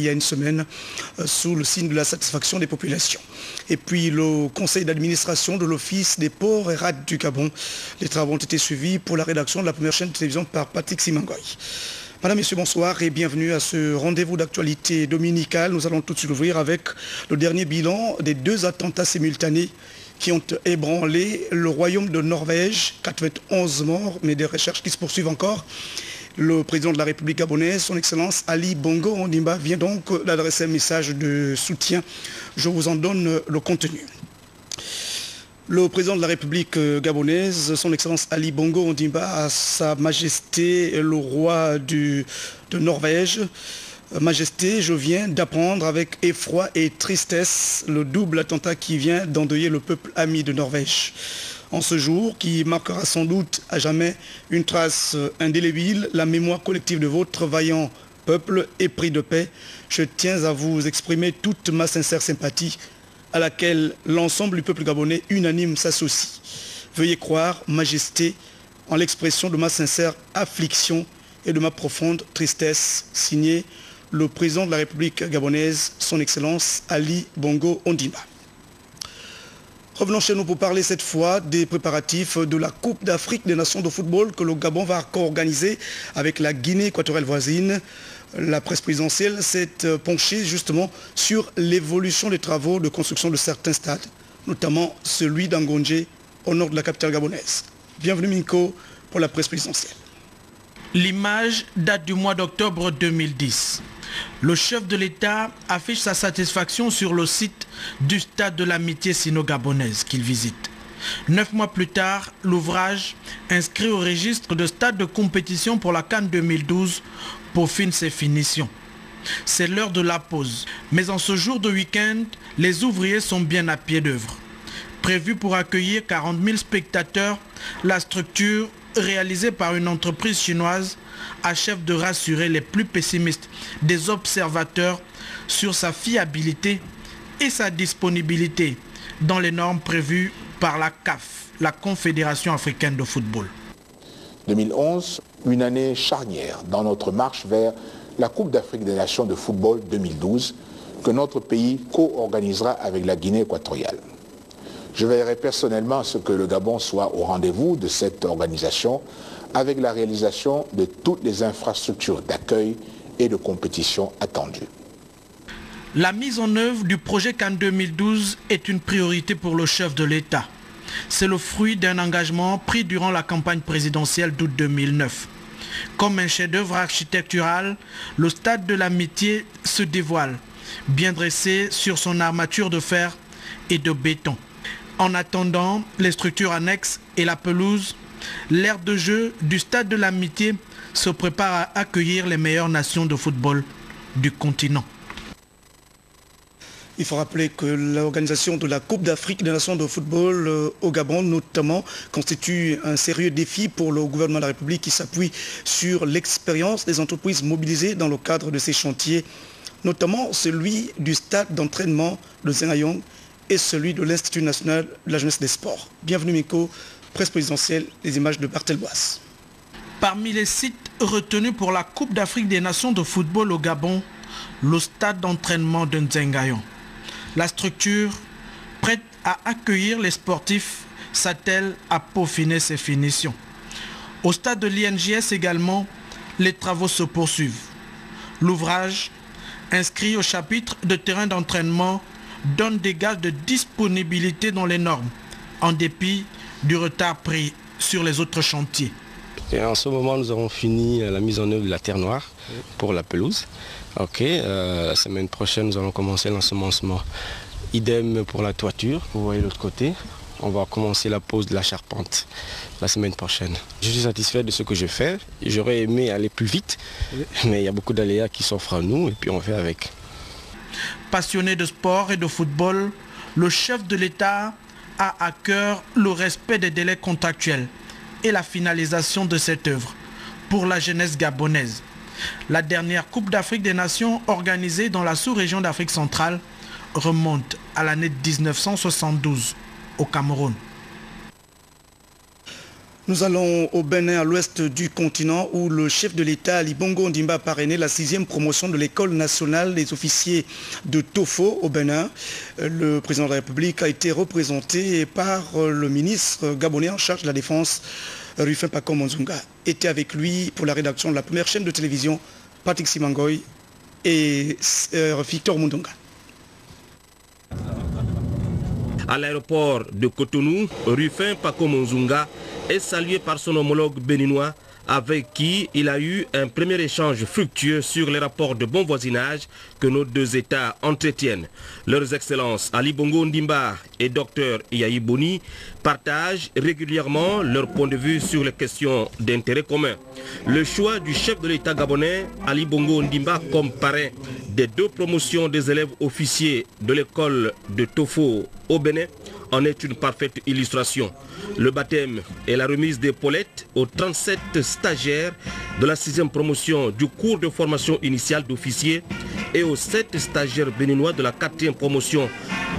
il y a une semaine sous le signe de la satisfaction des populations. Et puis le conseil d'administration de l'Office des ports et rades du Gabon. Les travaux ont été suivis pour la rédaction de la première chaîne de télévision par Patrick Simangoy. Madame, Messieurs, bonsoir et bienvenue à ce rendez-vous d'actualité dominicale. Nous allons tout de suite ouvrir avec le dernier bilan des 2 attentats simultanés qui ont ébranlé le royaume de Norvège. 91 morts, mais des recherches qui se poursuivent encore. Le président de la République gabonaise, son Excellence Ali Bongo Ondimba, vient donc d'adresser un message de soutien. Je vous en donne le contenu. Le président de la République gabonaise, son Excellence Ali Bongo Ondimba, à Sa Majesté le roi de Norvège. Majesté, je viens d'apprendre avec effroi et tristesse le double attentat qui vient d'endeuiller le peuple ami de Norvège. En ce jour qui marquera sans doute à jamais une trace indélébile, la mémoire collective de votre vaillant peuple épris de paix, je tiens à vous exprimer toute ma sincère sympathie à laquelle l'ensemble du peuple gabonais unanime s'associe. Veuillez croire, Majesté, en l'expression de ma sincère affliction et de ma profonde tristesse, signé le président de la République gabonaise, son Excellence Ali Bongo Ondimba. Revenons chez nous pour parler cette fois des préparatifs de la Coupe d'Afrique des Nations de football que le Gabon va co-organiser avec la Guinée équatoriale voisine. La presse présidentielle s'est penchée justement sur l'évolution des travaux de construction de certains stades, notamment celui d'Angondje au nord de la capitale gabonaise. Bienvenue Minko pour la presse présidentielle. L'image date du mois d'octobre 2010. Le chef de l'État affiche sa satisfaction sur le site du stade de l'amitié sino-gabonaise qu'il visite. 9 mois plus tard, l'ouvrage, inscrit au registre de stade de compétition pour la CAN 2012, peaufine ses finitions. C'est l'heure de la pause. Mais en ce jour de week-end, les ouvriers sont bien à pied d'œuvre. Prévu pour accueillir 40 000 spectateurs, la structure, réalisée par une entreprise chinoise, achève de rassurer les plus pessimistes des observateurs sur sa fiabilité et sa disponibilité dans les normes prévues par la CAF, la Confédération africaine de football. 2011, une année charnière dans notre marche vers la Coupe d'Afrique des Nations de football 2012 que notre pays co-organisera avec la Guinée équatoriale. Je veillerai personnellement à ce que le Gabon soit au rendez-vous de cette organisation avec la réalisation de toutes les infrastructures d'accueil et de compétition attendues. La mise en œuvre du projet CAN 2012 est une priorité pour le chef de l'État. C'est le fruit d'un engagement pris durant la campagne présidentielle d'août 2009. Comme un chef-d'œuvre architectural, le stade de l'amitié se dévoile, bien dressé sur son armature de fer et de béton. En attendant les structures annexes et la pelouse, l'aire de jeu du stade de l'amitié se prépare à accueillir les meilleures nations de football du continent. Il faut rappeler que l'organisation de la Coupe d'Afrique des Nations de football au Gabon notamment constitue un sérieux défi pour le gouvernement de la République qui s'appuie sur l'expérience des entreprises mobilisées dans le cadre de ces chantiers, notamment celui du stade d'entraînement de Zengayong et celui de l'Institut national de la jeunesse des sports. Bienvenue Miko, presse présidentielle, les images de Bartel Boas. Parmi les sites retenus pour la Coupe d'Afrique des Nations de football au Gabon, le stade d'entraînement de Zengayong. La structure, prête à accueillir les sportifs, s'attelle à peaufiner ses finitions. Au stade de l'INJS également, les travaux se poursuivent. L'ouvrage, inscrit au chapitre de terrain d'entraînement, donne des gages de disponibilité dans les normes, en dépit du retard pris sur les autres chantiers. Et en ce moment, nous avons fini la mise en œuvre de la terre noire pour la pelouse. La semaine prochaine, nous allons commencer l'ensemencement. Idem pour la toiture, vous voyez l'autre côté. On va commencer la pose de la charpente la semaine prochaine. Je suis satisfait de ce que je fais. J'aurais aimé aller plus vite, mais il y a beaucoup d'aléas qui s'offrent à nous et puis on fait avec. Passionné de sport et de football, le chef de l'État a à cœur le respect des délais contractuels et la finalisation de cette œuvre pour la jeunesse gabonaise. La dernière Coupe d'Afrique des Nations organisée dans la sous-région d'Afrique centrale remonte à l'année 1972 au Cameroun. Nous allons au Bénin, à l'ouest du continent, où le chef de l'État, Ali Bongo Ondimba, a parrainé la 6e promotion de l'École nationale des officiers de Tofo au Bénin. Le président de la République a été représenté par le ministre gabonais en charge de la Défense, Rufin Pacom Onzunga. Était avec lui pour la rédaction de la première chaîne de télévision, Patrick Simangoy et Victor Mundonga. À l'aéroport de Cotonou, Rufin Pacom Onzunga est salué par son homologue béninois avec qui il a eu un premier échange fructueux sur les rapports de bon voisinage que nos deux États entretiennent. Leurs excellences Ali Bongo Ondimba et Dr Yayi Boni partagent régulièrement leur point de vue sur les questions d'intérêt commun. Le choix du chef de l'État gabonais Ali Bongo Ondimba comme parrain des 2 promotions des élèves officiers de l'école de Tofo au Bénin en est une parfaite illustration. Le baptême et la remise d'épaulettes aux 37 stagiaires de la 6e promotion du cours de formation initiale d'officiers et aux 7 stagiaires béninois de la 4e promotion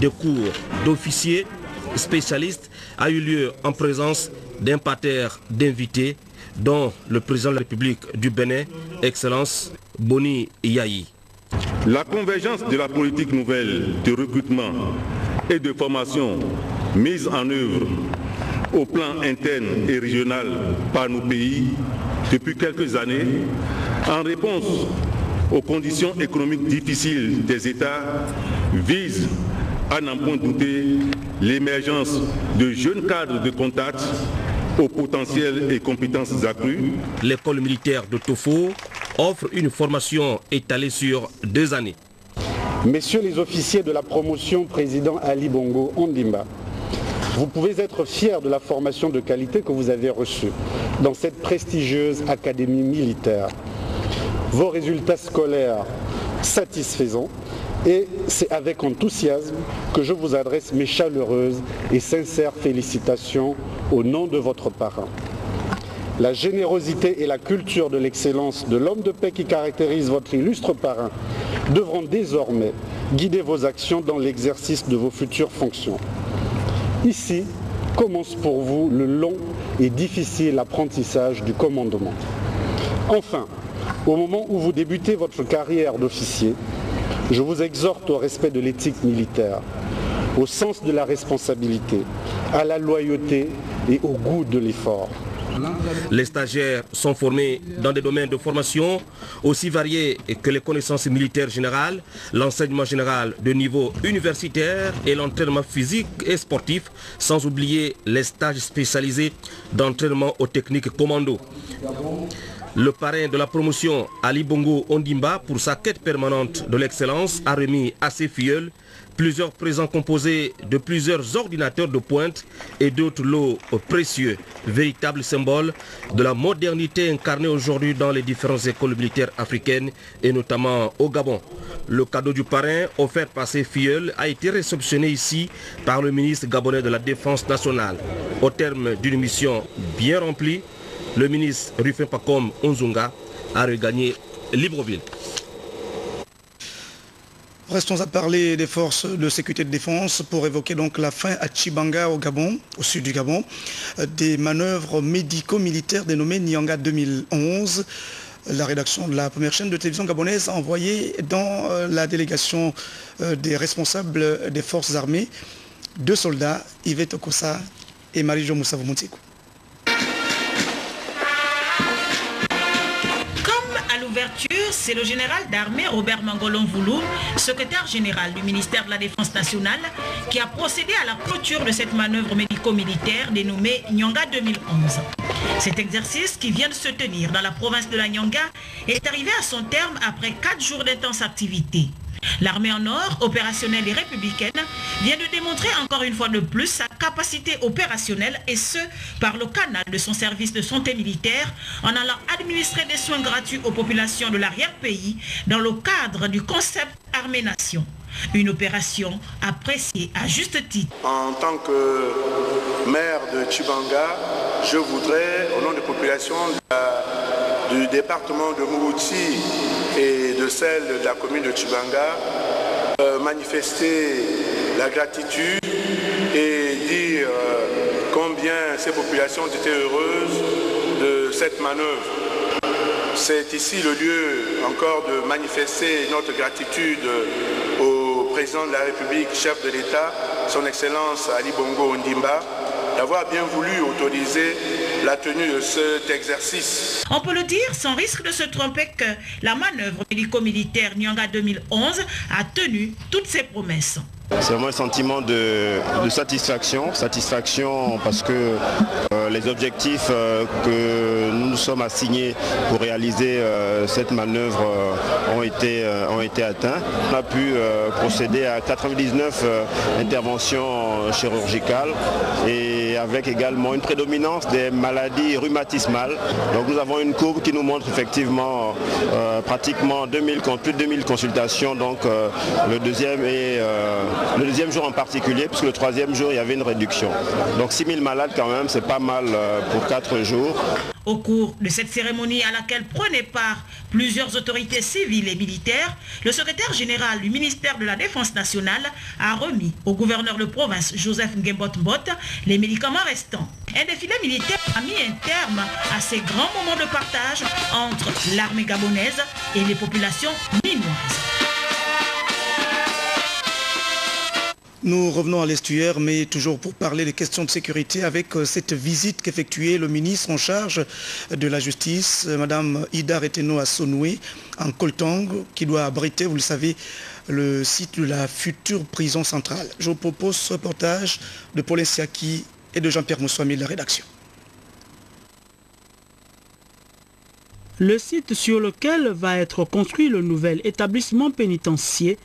des cours d'officiers spécialistes a eu lieu en présence d'un parterre d'invités dont le président de la République du Bénin, Excellence Boni Yayi. La convergence de la politique nouvelle de recrutement et de formation mise en œuvre au plan interne et régional par nos pays depuis quelques années, en réponse aux conditions économiques difficiles des États, vise à n'en point douter l'émergence de jeunes cadres de contact au potentiel et compétences accrues. L'école militaire de Tofo offre une formation étalée sur 2 années. Messieurs les officiers de la promotion président Ali Bongo Ondimba, vous pouvez être fiers de la formation de qualité que vous avez reçue dans cette prestigieuse académie militaire. Vos résultats scolaires satisfaisants et c'est avec enthousiasme que je vous adresse mes chaleureuses et sincères félicitations au nom de votre parrain. La générosité et la culture de l'excellence de l'homme de paix qui caractérise votre illustre parrain devront désormais guider vos actions dans l'exercice de vos futures fonctions. Ici commence pour vous le long et difficile apprentissage du commandement. Enfin, au moment où vous débutez votre carrière d'officier, je vous exhorte au respect de l'éthique militaire, au sens de la responsabilité, à la loyauté et au goût de l'effort. Les stagiaires sont formés dans des domaines de formation aussi variés que les connaissances militaires générales, l'enseignement général de niveau universitaire et l'entraînement physique et sportif, sans oublier les stages spécialisés d'entraînement aux techniques commando. Le parrain de la promotion, Ali Bongo Ondimba, pour sa quête permanente de l'excellence, a remis à ses filleuls plusieurs présents composés de plusieurs ordinateurs de pointe et d'autres lots précieux, véritables symboles de la modernité incarnée aujourd'hui dans les différentes écoles militaires africaines et notamment au Gabon. Le cadeau du parrain offert par ses filleuls a été réceptionné ici par le ministre gabonais de la Défense nationale. Au terme d'une mission bien remplie, le ministre Rufin Pacom Onzunga a regagné Libreville. Restons à parler des forces de sécurité et de défense pour évoquer donc la fin à Tchibanga au Gabon, au sud du Gabon, des manœuvres médico-militaires dénommées Nyanga 2011. La rédaction de la première chaîne de télévision gabonaise a envoyé dans la délégation des responsables des forces armées 2 soldats, Yvette Okosa et Marie-Jo Moussa Voumoutikou. C'est le général d'armée Robert Mangolon Voulou, secrétaire général du ministère de la Défense nationale, qui a procédé à la clôture de cette manœuvre médico-militaire dénommée Nyanga 2011. Cet exercice, qui vient de se tenir dans la province de la Nyanga, est arrivé à son terme après 4 jours d'intense activité. L'armée en or, opérationnelle et républicaine, vient de démontrer encore une fois de plus sa capacité opérationnelle et ce, par le canal de son service de santé militaire, en allant administrer des soins gratuits aux populations de l'arrière-pays dans le cadre du concept Armée-Nation. Une opération appréciée à juste titre. En tant que maire de Tchibanga, je voudrais, au nom des populations du département de Mourouti et de celle de la commune de Tchibanga, manifester la gratitude et dire qu'on combien ces populations ont été heureuses de cette manœuvre. C'est ici le lieu encore de manifester notre gratitude au président de la République, chef de l'État, son Excellence Ali Bongo Ondimba, d'avoir bien voulu autoriser la tenue de cet exercice. On peut le dire sans risque de se tromper que la manœuvre médico-militaire Nyanga 2011 a tenu toutes ses promesses. C'est vraiment un sentiment de satisfaction parce que les objectifs que nous nous sommes assignés pour réaliser cette manœuvre ont été atteints. On a pu procéder à 99 interventions chirurgicales et avec également une prédominance des maladies rhumatismales. Donc nous avons une courbe qui nous montre effectivement pratiquement plus de 2000 consultations. Donc le deuxième jour en particulier, puisque le troisième jour, il y avait une réduction. Donc 6000 malades quand même, c'est pas mal pour 4 jours. Au cours de cette cérémonie à laquelle prenaient part plusieurs autorités civiles et militaires, le secrétaire général du ministère de la Défense nationale a remis au gouverneur de province, Joseph Ngembot-Mbot, les médicaments restants. Un défilé militaire a mis un terme à ces grands moments de partage entre l'armée gabonaise et les populations minoises. Nous revenons à l'estuaire, mais toujours pour parler des questions de sécurité avec cette visite qu'effectuait le ministre en charge de la Justice, Mme Ida Reteno Asonoué, en Koltang, qui doit abriter, vous le savez, le site de la future prison centrale. Je vous propose ce reportage de Paul Siaki et de Jean-Pierre Moussouami de la rédaction. Le site sur lequel va être construit le nouvel établissement pénitentiaire,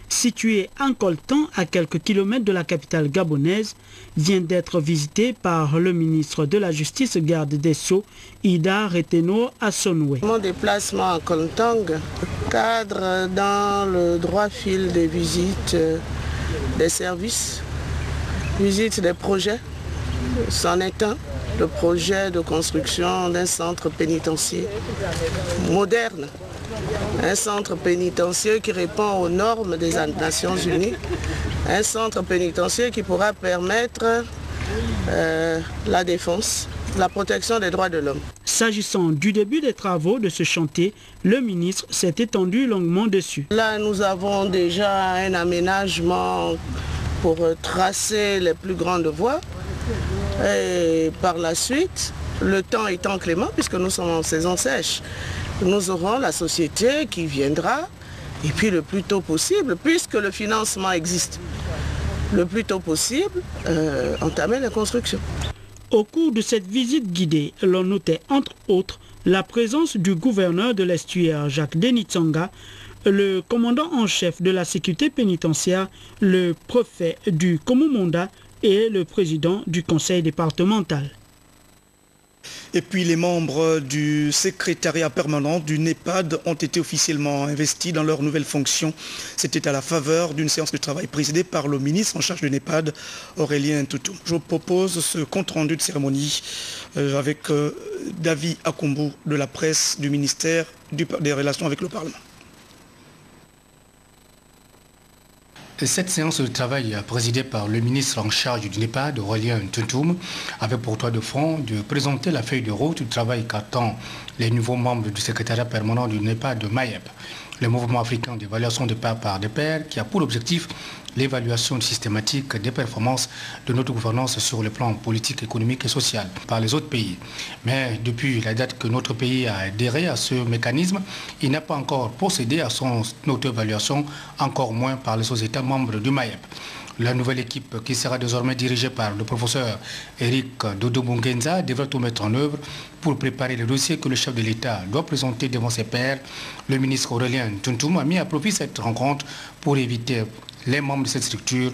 situé en Koltang, à quelques kilomètres de la capitale gabonaise, vient d'être visité par le ministre de la Justice, garde des Sceaux, Ida Reteno Asonoué. Mon déplacement à Koltang cadre dans le droit fil des visites des services, visites des projets. C'en est un, le projet de construction d'un centre pénitentiaire moderne. Un centre pénitentiaire qui répond aux normes des Nations Unies, un centre pénitentiaire qui pourra permettre la défense, la protection des droits de l'homme. S'agissant du début des travaux de ce chantier, le ministre s'est étendu longuement dessus. Là, nous avons déjà un aménagement pour tracer les plus grandes voies et par la suite, le temps étant clément, puisque nous sommes en saison sèche, nous aurons la société qui viendra, et puis le plus tôt possible, puisque le financement existe, le plus tôt possible, entamer la construction. Au cours de cette visite guidée, l'on notait entre autres la présence du gouverneur de l'estuaire Jacques Denitsanga, le commandant en chef de la sécurité pénitentiaire, le préfet du Komumonda et le président du conseil départemental. Et puis les membres du secrétariat permanent du NEPAD ont été officiellement investis dans leurs nouvelles fonctions. C'était à la faveur d'une séance de travail présidée par le ministre en charge du NEPAD, Aurélien Toutou. Je vous propose ce compte-rendu de cérémonie avec David Akombo de la presse du ministère des Relations avec le Parlement. Cette séance de travail présidée par le ministre en charge du NEPAD, Aurélien Toutou, avait pour toile de fond de présenter la feuille de route du travail qu'attendent les nouveaux membres du secrétariat permanent du NEPAD de Mayep, le mouvement africain d'évaluation des pairs par des pairs qui a pour objectif l'évaluation systématique des performances de notre gouvernance sur le plan politique, économique et social par les autres pays. Mais depuis la date que notre pays a adhéré à ce mécanisme, il n'a pas encore procédé à son auto-évaluation, encore moins par les autres États membres du MAEP. La nouvelle équipe, qui sera désormais dirigée par le professeur Eric Dodo Bungenza, devrait tout mettre en œuvre pour préparer le dossier que le chef de l'État doit présenter devant ses pairs. Le ministre Aurélien Toutou a mis à profit cette rencontre pour éviter les membres de cette structure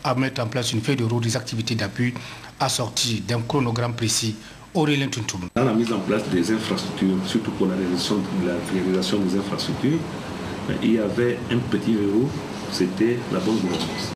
à mettre en place une feuille de route des activités d'appui assortie d'un chronogramme précis. Aurélien Toutou. Dans la mise en place des infrastructures, surtout pour la réalisation des infrastructures, il y avait un petit verrou, c'était la bonne gouvernance.